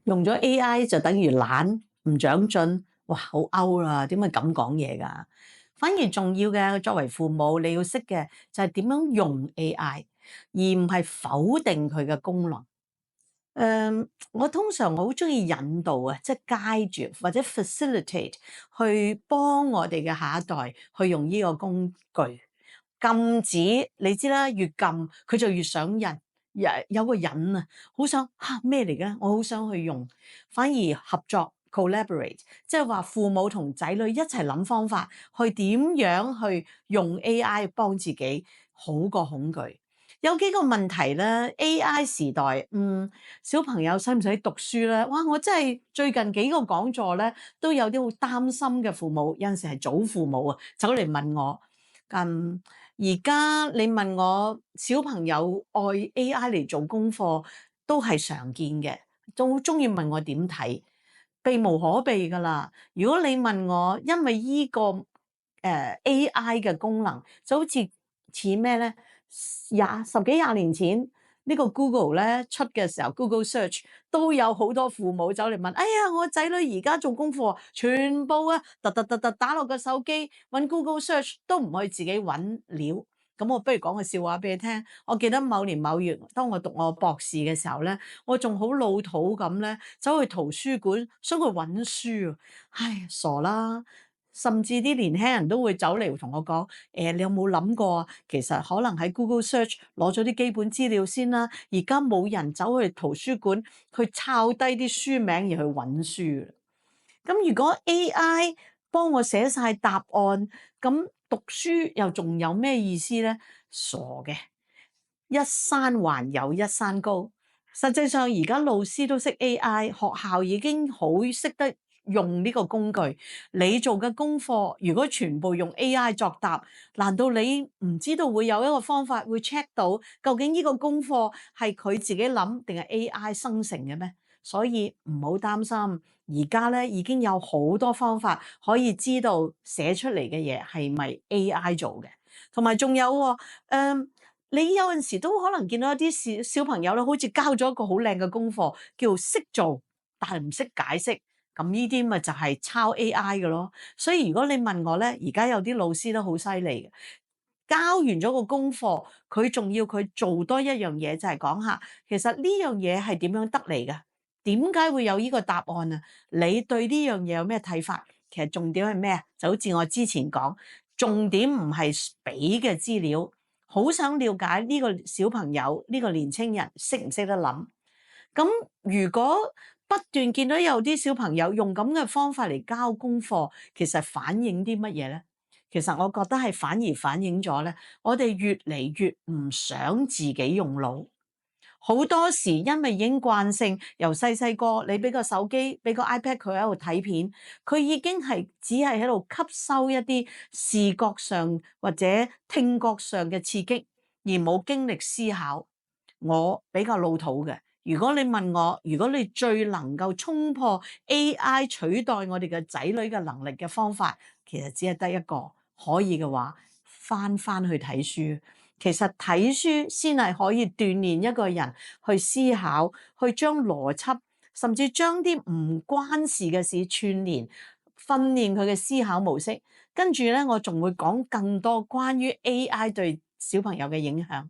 用咗 AI 就等於懶唔長進，哇好 out 啦！點解咁講嘢㗎？反而重要嘅，作為父母你要識嘅就係點樣用 AI，而唔係否定佢嘅功能。我通常好中意引導啊，即係 guide 住或者 facilitate 去幫我哋嘅下一代去用呢個工具。禁止你知啦，越禁佢就越想印，有個癮啊，好想嚇咩嚟嘅？我好想去用，反而合作 collaborate，即係話父母同仔女一齊諗方法，去點樣去用 AI 幫自己，好過恐懼。有幾個問題咧，AI 時代，小朋友使唔使讀書咧？哇！我真係最近幾個講座咧，都有啲好擔心嘅父母，有陣時係祖父母啊，走嚟問我，而家你問我小朋友愛 AI 嚟做功課都係常見嘅，都好中意問我點睇，避無可避噶啦。如果你問我，因為依個AI 嘅功能就好似咩咧？十幾廿年前呢個 Google 咧出嘅時候，Google Search 都有好多父母走嚟問：哎呀，我仔女而家做功課，全部啊，突打落個手機，揾 Google Search 都唔可以自己揾料。咁我不如講個笑話俾你聽。我記得某年某月，當我讀我博士嘅時候咧，我仲好老土咁咧，走去圖書館想去揾書啊。唉，傻啦！甚至啲年輕人都會走嚟同我講：你有冇諗過啊？其實可能喺 Google Search 攞咗啲基本資料先啦。而家冇人走去圖書館去抄低啲書名而去揾書。咁如果 AI 幫我寫晒答案，咁讀書又仲有咩意思咧？傻嘅，一山還有一山高。實際上而家老師都識 AI，學校已經好識得用呢個工具。你做嘅功課如果全部用 AI 作答，難道你唔知道會有一個方法會 check 到究竟呢個功課係佢自己諗定係 AI 生成嘅咩？所以唔好擔心，而家咧已經有好多方法可以知道寫出嚟嘅嘢係咪 AI 做嘅，同埋仲有喎，你有陣時都可能見到一啲小朋友咧，好似交咗一個好靚嘅功課，叫識做，但係唔識解釋，咁呢啲咪就係抄 AI 嘅咯。所以如果你問我咧，而家有啲老師都好犀利嘅，交完咗個功課，佢仲要佢做多一樣嘢，就係講下其實呢樣嘢係點樣得嚟嘅，點解會有呢個答案啊？你對呢樣嘢有咩睇法？其實重點係咩啊？就好似我之前講，重點唔係俾嘅資料。好想了解呢個小朋友，呢個年青人識唔識得諗？咁如果不斷見到有啲小朋友用咁嘅方法嚟交功課，其實反映啲乜嘢咧？其實我覺得係反而反映咗咧，我哋越嚟越唔想自己用腦。好多時因為已經慣性，由細個你俾個手機，俾個 iPad 佢喺度睇片，佢已經係只係喺度吸收一啲視覺上或者聽覺上嘅刺激，而冇經歷思考。我比較老土嘅，如果你問我，如果你最能夠衝破 AI 取代我哋嘅仔女嘅能力嘅方法，其實只係得一個，可以嘅話，翻去睇書。其實睇書先係可以鍛鍊一個人去思考，去將邏輯，甚至將啲唔關事嘅事串聯，訓練佢嘅思考模式。跟住咧，我仲會講更多關於 AI 對小朋友嘅影響。